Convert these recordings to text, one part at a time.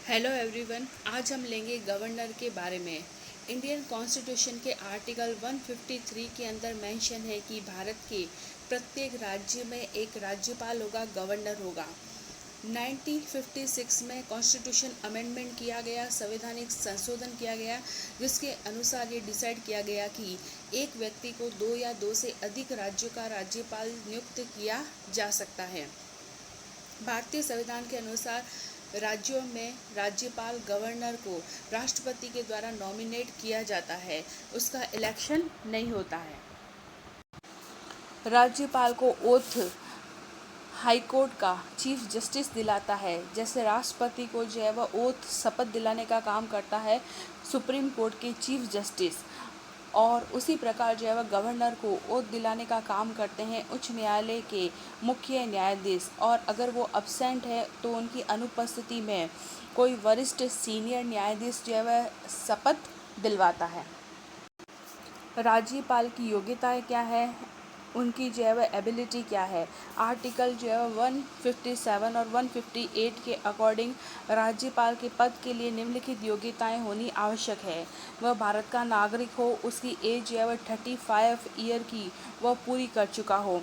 Hello everyone, आज हम लेंगे गवर्नर के बारे में। इंडियन कॉन्स्टिट्यूशन के आर्टिकल 153 के अंदर मेंशन है कि भारत के प्रत्येक राज्य में एक राज्यपाल होगा, गवर्नर होगा। 1956 में कॉन्स्टिट्यूशन अमेंडमेंट किया गया, संवैधानिक संशोधन किया गया, जिसके अनुसार ये डिसाइड किया गया कि एक व्यक्ति को 2 या 2 से अधिक राज्यों का राज्यपाल नियुक्त किया जा सकता है। भारतीय संविधान के अनुसार राज्यों में राज्यपाल गवर्नर को राष्ट्रपति के द्वारा नॉमिनेट किया जाता है, उसका इलेक्शन नहीं होता है। राज्यपाल को ओथ हाईकोर्ट का चीफ जस्टिस दिलाता है, जैसे राष्ट्रपति को जो है वह ओथ शपथ दिलाने का काम करता है सुप्रीम कोर्ट के चीफ जस्टिस, और उसी प्रकार जो है वह गवर्नर को ओथ दिलाने का काम करते हैं उच्च न्यायालय के मुख्य न्यायाधीश, और अगर वो अब्सेंट है तो उनकी अनुपस्थिति में कोई वरिष्ठ सीनियर न्यायाधीश जो है वह शपथ दिलवाता है। राज्यपाल की योग्यताएं क्या है, उनकी जो है वह एबिलिटी क्या है। आर्टिकल जो है 157 और 158 के अकॉर्डिंग राज्यपाल के पद के लिए निम्नलिखित योग्यताएं होनी आवश्यक है। वह भारत का नागरिक हो, उसकी एज जो है वह 35 ईयर की वह पूरी कर चुका हो,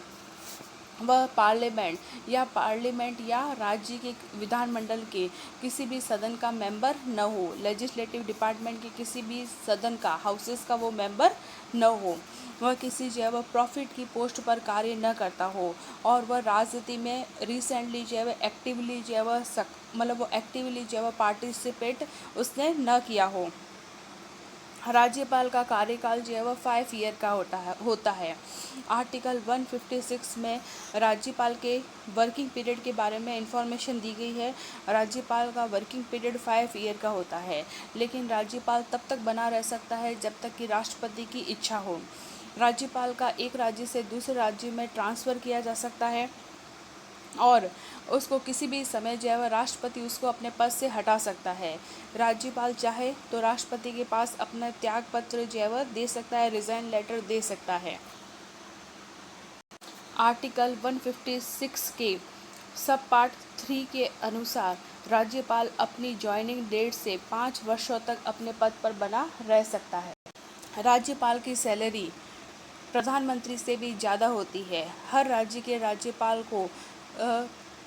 वह पार्लियामेंट या राज्य के विधानमंडल के किसी भी सदन का मेंबर न हो, लेजिस्लेटिव डिपार्टमेंट के किसी भी सदन का, हाउसेस का वो मेंबर न हो, वह किसी जो है वह प्रॉफिट की पोस्ट पर कार्य न करता हो, और वह राजनीति में रिसेंटली जो है वह एक्टिवली जो है वह एक्टिवली जो है वह पार्टिसिपेट उसने न किया हो। राज्यपाल का कार्यकाल जो है वह 5 ईयर का होता है। आर्टिकल 156 में राज्यपाल के वर्किंग पीरियड के बारे में इंफॉर्मेशन दी गई है। राज्यपाल का वर्किंग पीरियड 5 ईयर का होता है, लेकिन राज्यपाल तब तक बना रह सकता है जब तक कि राष्ट्रपति की इच्छा हो। राज्यपाल का एक राज्य से दूसरे राज्य में ट्रांसफ़र किया जा सकता है, और उसको किसी भी समय जो है वह राष्ट्रपति उसको अपने पद से हटा सकता है। राज्यपाल चाहे तो राष्ट्रपति के पास अपना त्याग पत्र जो है वह दे सकता है, रिज़ाइन लेटर दे सकता है। आर्टिकल 156 के सब पार्ट 3 के अनुसार राज्यपाल अपनी ज्वाइनिंग डेट से 5 वर्षों तक अपने पद पर बना रह सकता है। राज्यपाल की सैलरी प्रधानमंत्री से भी ज़्यादा होती है। हर राज्य के राज्यपाल को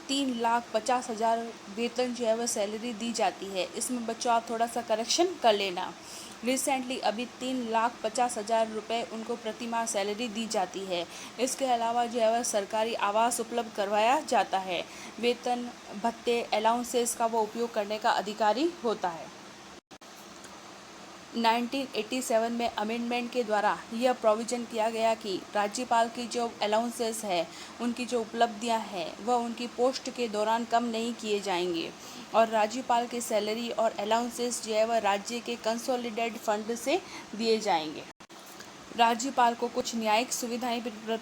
3,50,000 वेतन जो है वह सैलरी दी जाती है। इसमें बच्चों आप थोड़ा सा करेक्शन कर लेना। रिसेंटली अभी 3,50,000 रुपये उनको प्रति माह सैलरी दी जाती है। इसके अलावा जो है वह सरकारी आवास उपलब्ध करवाया जाता है। वेतन, भत्ते, अलाउंसेस का वो उपयोग करने का अधिकारी होता है। 1987 में अमेंडमेंट के द्वारा यह प्रोविज़न किया गया कि राज्यपाल की जो अलाउंसेस है, उनकी जो उपलब्धियां हैं, वह उनकी पोस्ट के दौरान कम नहीं किए जाएंगे, और राज्यपाल की सैलरी और अलाउंसेस जो है वह राज्य के कंसोलिडेटेड फंड से दिए जाएंगे। राज्यपाल को कुछ न्यायिक सुविधाएं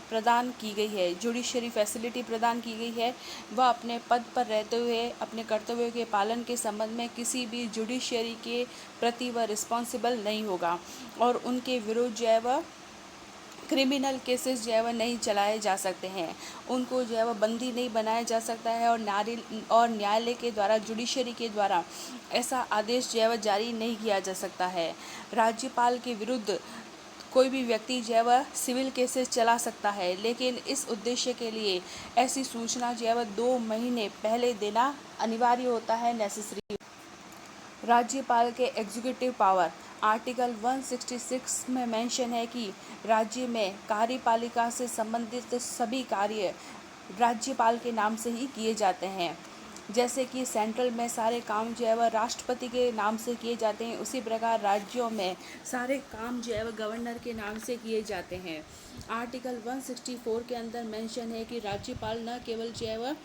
प्रदान की गई है, जुडिशरी फैसिलिटी प्रदान की गई है। वह अपने पद पर रहते हुए अपने कर्तव्यों के पालन के संबंध में किसी भी जुडिशरी के प्रति वह रिस्पॉन्सिबल नहीं होगा, और उनके विरुद्ध जो है वह क्रिमिनल केसेस जो है वह नहीं चलाए जा सकते हैं। उनको जो है वह बंदी नहीं बनाया जा सकता है, और न्यायालय के द्वारा, जुडिशरी के द्वारा ऐसा आदेश जो है वह जारी नहीं किया जा सकता है। राज्यपाल के विरुद्ध कोई भी व्यक्ति जो है वह सिविल केसेस चला सकता है, लेकिन इस उद्देश्य के लिए ऐसी सूचना जो है वह 2 महीने पहले देना अनिवार्य होता है, नेसेसरी। राज्यपाल के एग्जीक्यूटिव पावर आर्टिकल 166 में मेंशन है कि राज्य में कार्यपालिका से संबंधित सभी कार्य राज्यपाल के नाम से ही किए जाते हैं। जैसे कि सेंट्रल में सारे काम जो है वह राष्ट्रपति के नाम से किए जाते हैं, उसी प्रकार राज्यों में सारे काम जो है वह गवर्नर के नाम से किए जाते हैं। आर्टिकल 164 के अंदर मेंशन है कि राज्यपाल न केवल जो है वह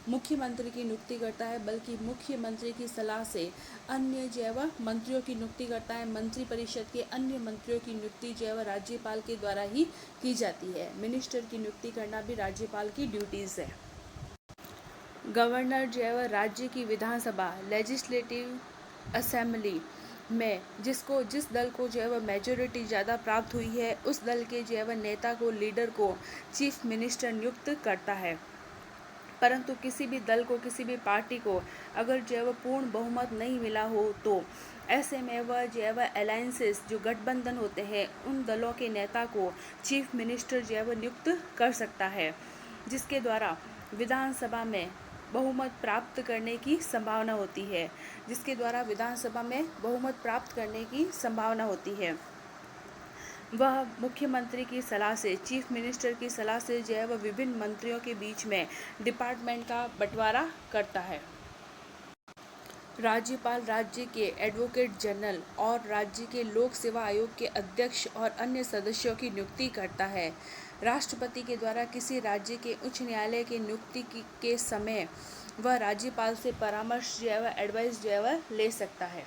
मुख्यमंत्री की नियुक्ति करता है, बल्कि मुख्यमंत्री की सलाह से अन्य जो है वह मंत्रियों की नियुक्ति करता है। मंत्रिपरिषद के अन्य मंत्रियों की नियुक्ति जो है वह राज्यपाल के द्वारा ही की जाती है। मिनिस्टर की नियुक्ति करना भी राज्यपाल की ड्यूटीज़ है। गवर्नर जो है वह राज्य की विधानसभा, लेजिस्लेटिव असेंबली में जिस दल को जो है वह मेजोरिटी ज़्यादा प्राप्त हुई है, उस दल के जो है वह नेता को, लीडर को चीफ मिनिस्टर नियुक्त करता है। परंतु किसी भी दल को, किसी भी पार्टी को अगर जो है वह पूर्ण बहुमत नहीं मिला हो तो ऐसे में वह जो है वह अलायंसेस, जो गठबंधन होते हैं, उन दलों के नेता को चीफ मिनिस्टर जो है वह नियुक्त कर सकता है, जिसके द्वारा विधानसभा में बहुमत प्राप्त करने की संभावना होती है, जिसके द्वारा विधानसभा में बहुमत प्राप्त करने की संभावना होती है। वह मुख्यमंत्री की सलाह से, चीफ मिनिस्टर की सलाह से जो है वह विभिन्न मंत्रियों के बीच में डिपार्टमेंट का बंटवारा करता है। राज्यपाल राज्य के एडवोकेट जनरल और राज्य के लोक सेवा आयोग के अध्यक्ष और अन्य सदस्यों की नियुक्ति करता है। राष्ट्रपति के द्वारा किसी राज्य के उच्च न्यायालय की नियुक्ति के समय वह राज्यपाल से परामर्श जो है वह एडवाइस जो है वह ले सकता है।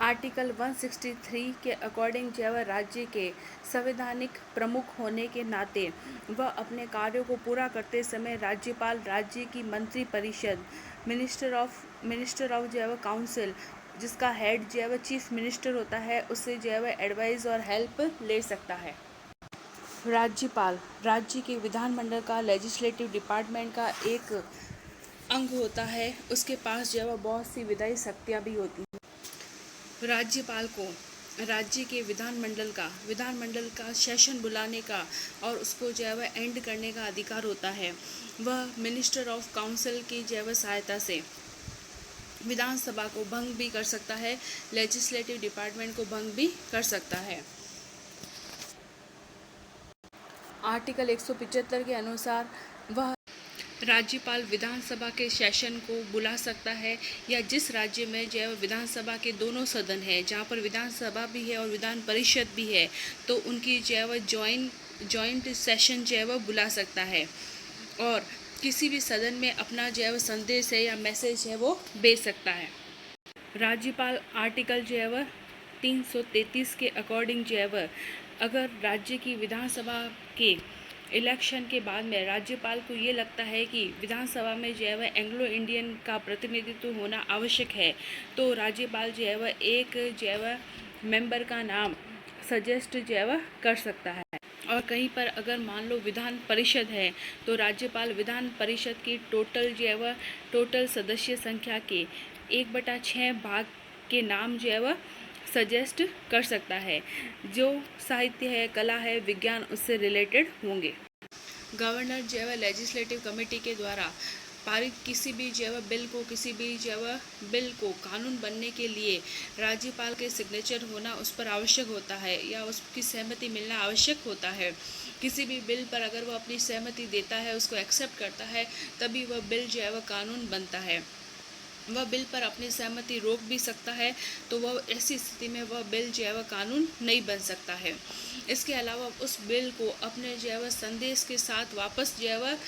आर्टिकल 163 के अकॉर्डिंग जो है राज्य के संवैधानिक प्रमुख होने के नाते वह अपने कार्यों को पूरा करते समय राज्यपाल राज्य की मंत्री परिषद, मिनिस्टर ऑफ जो है काउंसिल, जिसका हेड जो है वह चीफ मिनिस्टर होता है, उससे जो है वह एडवाइस और हेल्प ले सकता है। राज्यपाल राज्य के विधानमंडल का, लेजिस्लेटिव डिपार्टमेंट का एक अंग होता है। उसके पास जो है वह बहुत सी विधायी शक्तियाँ भी होती हैं। राज्यपाल को राज्य के विधानमंडल का सेशन बुलाने का और उसको जो है वह एंड करने का अधिकार होता है। वह मिनिस्टर ऑफ काउंसिल की जो है वह सहायता से विधानसभा को भंग भी कर सकता है, लेजिस्लेटिव डिपार्टमेंट को भंग भी कर सकता है। आर्टिकल 175 के अनुसार वह राज्यपाल विधानसभा के सेशन को बुला सकता है, या जिस राज्य में जो है विधानसभा के दोनों सदन है, जहाँ पर विधानसभा भी है और विधान परिषद भी है, तो उनकी जो है वह जॉइंट सेशन जो है वह बुला सकता है और किसी भी सदन में अपना जो है वह संदेश है या मैसेज है वो भेज सकता है। राज्यपाल आर्टिकल जो है वह 333 के अकॉर्डिंग जो है वह अगर राज्य की विधानसभा के इलेक्शन के बाद में राज्यपाल को ये लगता है कि विधानसभा में जो है वह एंग्लो इंडियन का प्रतिनिधित्व होना आवश्यक है, तो राज्यपाल जो है वह एक जो है वह मेंबर का नाम सजेस्ट जो है वह कर सकता है। और कहीं पर अगर मान लो विधान परिषद है तो राज्यपाल विधान परिषद की टोटल सदस्य संख्या के 1/6 भाग के नाम जो है वह सजेस्ट कर सकता है, जो साहित्य है, कला है, विज्ञान उससे रिलेटेड होंगे। गवर्नर जो है लेजिस्लेटिव कमेटी के द्वारा पारित किसी भी जो है बिल को कानून बनने के लिए राज्यपाल के सिग्नेचर होना उस पर आवश्यक होता है या उसकी सहमति मिलना आवश्यक होता है। किसी भी बिल पर अगर वह अपनी सहमति देता है, उसको एक्सेप्ट करता है, तभी वह बिल जो है वह कानून बनता है। वह बिल पर अपनी सहमति रोक भी सकता है, तो वह ऐसी स्थिति में वह बिल जो है वह कानून नहीं बन सकता है। इसके अलावा उस बिल को अपने जो है वह संदेश के साथ वापस जो है वह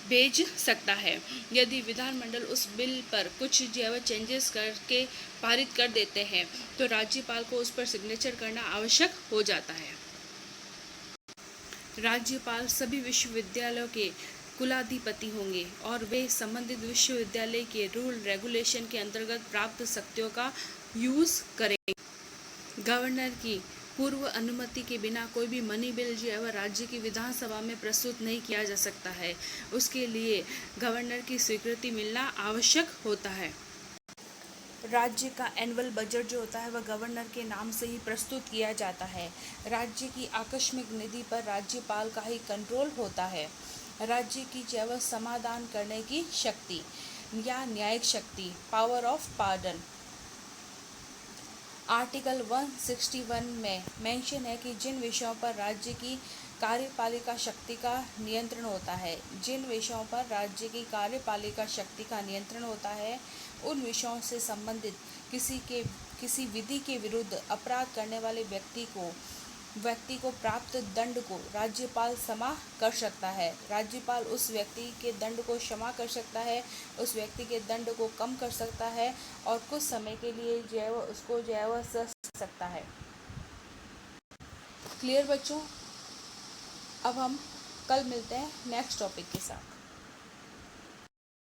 भेज सकता है। यदि विधानमंडल उस बिल पर कुछ जो है वह चेंजेस करके पारित कर देते हैं तो राज्यपाल को उस पर सिग्नेचर करना आवश्यक हो जाता है। राज्यपाल सभी विश्वविद्यालयों के कुलाधिपति होंगे और वे संबंधित विश्वविद्यालय के रूल रेगुलेशन के अंतर्गत प्राप्त शक्तियों का यूज करेंगे। गवर्नर की पूर्व अनुमति के बिना कोई भी मनी बिल जो है वह राज्य की विधानसभा में प्रस्तुत नहीं किया जा सकता है। उसके लिए गवर्नर की स्वीकृति मिलना आवश्यक होता है। राज्य का एनुअल बजट जो होता है वह गवर्नर के नाम से ही प्रस्तुत किया जाता है। राज्य की आकस्मिक निधि पर राज्यपाल का ही कंट्रोल होता है। राज्य की जो है वह समाधान करने की शक्ति या न्यायिक शक्ति, पावर ऑफ पार्डन, आर्टिकल 161 में मेंशन है कि जिन विषयों पर राज्य की कार्यपालिका शक्ति का नियंत्रण होता है, उन विषयों से संबंधित किसी विधि के विरुद्ध अपराध करने वाले व्यक्ति को प्राप्त दंड को राज्यपाल क्षमा कर सकता है। राज्यपाल उस व्यक्ति के दंड को क्षमा कर सकता है, उस व्यक्ति के दंड को कम कर सकता है और कुछ समय के लिए जो है वह उसको जो है वह सह सकता है। क्लियर बच्चों? अब हम कल मिलते हैं नेक्स्ट टॉपिक के साथ।